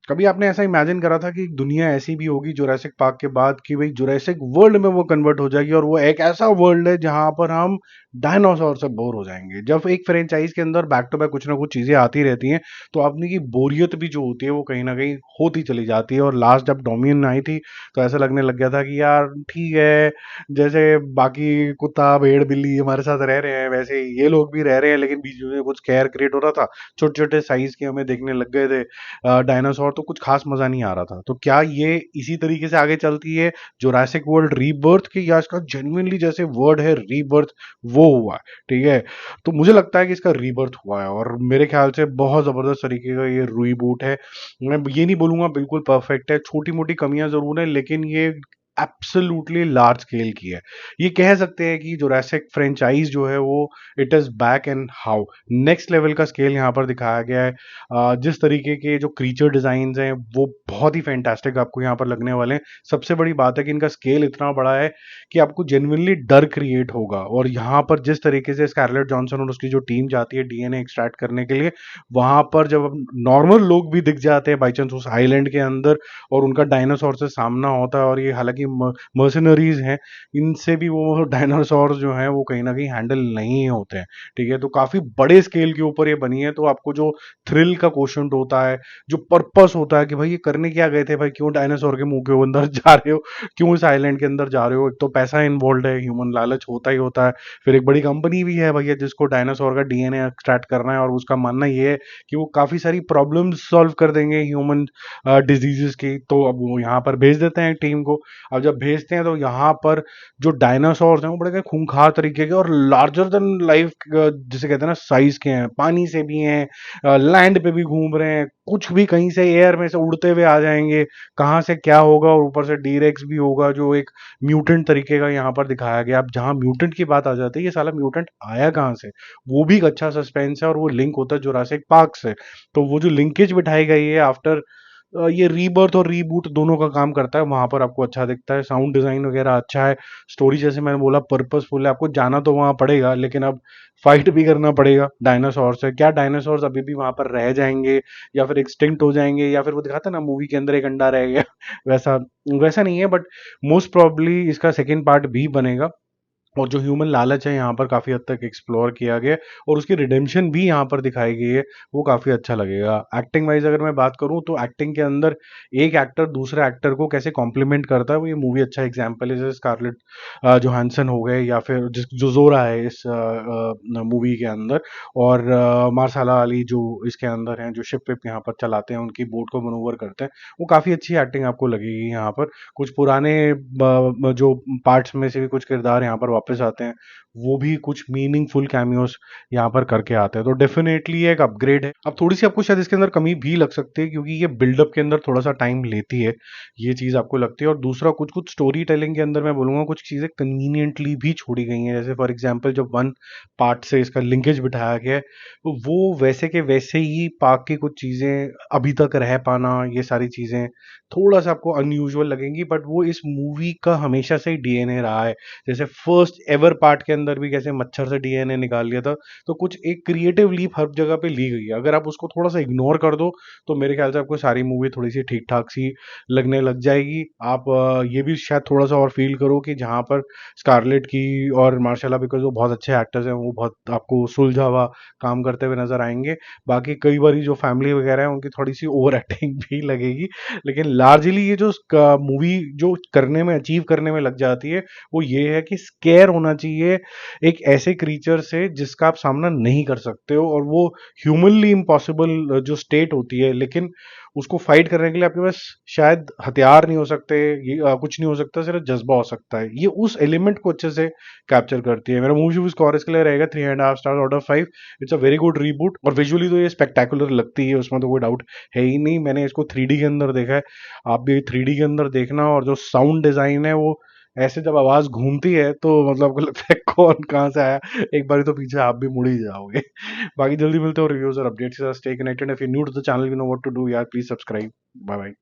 कभी आपने ऐसा इमेजिन करा था कि दुनिया ऐसी भी होगी जुरासिक पार्क के बाद कि भाई जुरासिक वर्ल्ड में वो कन्वर्ट हो जाएगी और वो एक ऐसा वर्ल्ड है जहां पर हम डायनासोर से बोर हो जाएंगे। जब एक फ्रेंचाइज के अंदर बैक टू बैक कुछ ना कुछ चीजें आती रहती हैं तो आपने की बोरियत भी जो होती है वो कहीं ना कहीं होती चली जाती है। और लास्ट जब डोमिनियन आई थी तो ऐसा लगने लग गया था कि यार ठीक है, जैसे बाकी कुत्ता भेड़ बिल्ली हमारे साथ रह रहे हैं वैसे ये लोग भी रह रहे हैं, लेकिन बीच में कुछ केयर क्रिएट हो रहा था, छोटे छोटे साइज के हमें देखने लग गए थे डायनासोर, तो कुछ खास मजा नहीं आ रहा था। तो क्या ये इसी तरीके से आगे चलती है जुरासिक वर्ल्ड रीबर्थ की, या इसका जेन्युइनली जैसे वर्ड है रीबर्थ वो हुआ है? ठीक है, तो मुझे लगता है कि इसका रीबर्थ हुआ है और मेरे ख्याल से बहुत जबरदस्त तरीके का ये रीबूट है। मैं ये नहीं बोलूंगा बिल्कुल परफेक्ट है, छोटी मोटी कमियां जरूर है, लेकिन ये एब्सोल्युटली लार्ज स्केल की है। ये कह सकते हैं कि जुरासिक फ्रेंचाइज जो है वो it is back and how next level का स्केल यहाँ पर दिखाया गया है। जिस तरीके के जो क्रीचर डिजाइन हैं वो बहुत ही फैंटास्टिक आपको यहाँ पर लगने वाले हैं। सबसे बड़ी बात है कि इनका स्केल इतना बड़ा है कि आपको जेन्युइनली डर क्रिएट होगा। और यहाँ पर जिस तरीके से स्कारलेट जॉनसन और उसकी जो टीम जाती है डीएनए एक्सट्रैक्ट करने के लिए, वहां पर जब नॉर्मल लोग भी दिख जाते हैं बाई चांस उस आइलैंड के अंदर और उनका डायनासोर से सामना होता है, और ये हालांकि मर्सनरीज हैं, इनसे भी वो डायनासोर जो हैं वो कहीं ना कहीं हैंडल नहीं होते हैं। ठीक है, तो काफी बड़े स्केल के ऊपर ये बनी है। तो आपको जो थ्रिल का क्वेश्चन होता है, जो पर्पस होता है कि भाई ये करने क्या गए थे, भाई क्यों डायनासोर के मुंह के अंदर जा रहे हो, क्यों इस आइलैंड के अंदर जा रहे हो, एक तो पैसा इन्वॉल्व है, ह्यूमन लालच होता ही होता है, फिर एक बड़ी कंपनी भी है भैया जिसको डायनासोर का डीएनए एक्सट्रैक्ट करना है और उसका मानना ये है कि वो काफी सारी प्रॉब्लम्स सॉल्व कर देंगे ह्यूमन डिजीजेस की। तो अब वो यहाँ पर भेज देते हैं टीम को। अब जब भेजते हैं तो यहाँ पर जो डायनासोर हैं वो बड़े खूंखार तरीके के और लार्जर देन लाइफ जिसे कहते हैं ना साइज के हैं, पानी से भी हैं, लैंड पे भी घूम रहे हैं, कुछ भी कहीं से एयर में से उड़ते हुए आ जाएंगे, कहाँ से क्या होगा। और ऊपर से डीरेक्स भी होगा जो एक म्यूटेंट तरीके का यहाँ पर दिखाया गया। अब जहाँ म्यूटेंट की बात आ जाती है, ये साला म्यूटेंट आया कहाँ से, वो भी एक अच्छा सस्पेंस है और वो लिंक होता है जुरासिक पार्क से। तो वो जो लिंकेज बिठाई गई है आफ्टर ये रीबर्थ और रीबूट दोनों का काम करता है, वहां पर आपको अच्छा दिखता है। साउंड डिजाइन वगैरह अच्छा है, स्टोरी जैसे मैंने बोला पर्पसफुल है। आपको जाना तो वहां पड़ेगा, लेकिन अब फाइट भी करना पड़ेगा डायनासोर से। क्या डायनासोर अभी भी वहां पर रह जाएंगे या फिर एक्सटिंक्ट हो जाएंगे, या फिर वो दिखाता है ना मूवी के अंदर एक अंडा रह गया वैसा वैसा नहीं है, बट मोस्ट प्रोबेबली इसका सेकेंड पार्ट भी बनेगा। और जो ह्यूमन लालच है यहाँ पर काफी हद तक एक्सप्लोर किया गया है और उसकी रिडेम्पशन भी यहाँ पर दिखाई गई है, वो काफी अच्छा लगेगा। एक्टिंग वाइज अगर मैं बात करूँ तो एक्टिंग के अंदर एक एक्टर दूसरे एक्टर को कैसे कॉम्प्लीमेंट करता है वो ये मूवी अच्छा एग्जाम्पल है। जैसे स्कारलेट जोहानसन हो गए, या फिर जिस जो जोरा है इस मूवी के अंदर, और मार्साला अली जो इसके अंदर हैं, जो शिप विप यहाँ पर चलाते हैं, उनकी बोट को मनूवर करते हैं, वो काफी अच्छी एक्टिंग आपको लगेगी यहाँ पर। कुछ पुराने जो पार्ट्स में से भी कुछ किरदार यहाँ पर वापस आते हैं, वो भी कुछ मीनिंगफुल कैमियोस यहाँ पर करके आते हैं, तो डेफिनेटली एक अपग्रेड है। अब थोड़ी सी आपको शायद इसके अंदर कमी भी लग सकती है क्योंकि ये बिल्डअप के अंदर थोड़ा सा टाइम लेती है, ये चीज आपको लगती है। और दूसरा कुछ कुछ स्टोरी टेलिंग के अंदर मैं बोलूंगा कुछ चीजें कन्वीनियंटली भी छोड़ी गई हैं। जैसे फॉर एग्जाम्पल जब वन पार्ट से इसका लिंकेज बिठाया गया है, तो वो वैसे के वैसे ही पार्क की कुछ चीजें अभी तक रह पाना, ये सारी चीजें थोड़ा सा आपको अनयूजुअल लगेंगी, बट वो इस मूवी का हमेशा से ही डीएनए रहा है। जैसे फर्स्ट एवर पार्ट के अंदर भी कैसे मच्छर से डीएनए निकाल लिया था, तो कुछ एक क्रिएटिव लीप हर जगह पे ली गई है। अगर आप उसको थोड़ा सा इग्नोर कर दो तो मेरे ख्याल से आपको सारी मूवी थोड़ी सी ठीक ठाक सी लगने लग जाएगी। आप ये भी शायद थोड़ा सा और फील करो कि जहाँ पर स्कारलेट की और मार्शला, बिकॉज वो बहुत अच्छे एक्टर्स हैं, वो बहुत आपको सुलझा हुआ काम करते हुए नजर आएंगे। बाकी कई बार जो फैमिली वगैरह है उनकी थोड़ी सी ओवर एक्टिंग भी लगेगी, लेकिन लार्जली ये जो मूवी जो करने में अचीव करने में लग जाती है वो ये है कि स्केयर होना चाहिए एक ऐसे क्रीचर से जिसका आप सामना नहीं कर सकते हो, और वो ह्यूमनली इम्पॉसिबल जो स्टेट होती है, लेकिन उसको फाइट करने के लिए आपके पास शायद हथियार नहीं हो सकते, ये कुछ नहीं हो सकता, सिर्फ जज्बा हो सकता है। ये उस एलिमेंट को अच्छे से कैप्चर करती है। मेरा मूवी स्कोर इसके लिए रहेगा 3.5 star out of 5। It's a very good reboot और विजुअली तो ये स्पेक्टेकुलर लगती है, उसमें तो कोई डाउट है ही नहीं। मैंने इसको 3D के अंदर देखा है, आप भी 3D के अंदर देखना। और जो साउंड डिजाइन है वो ऐसे जब आवाज घूमती है तो मतलब आपको लगता है कौन कहाँ से आया, एक बार तो पीछे आप भी मुड़ ही जाओगे। बाकी जल्दी मिलते हो रिव्यूज और अपडेट्स के साथ। Stay connected. If you new to the channel, you know what to do यार, प्लीज सब्सक्राइब। Bye bye.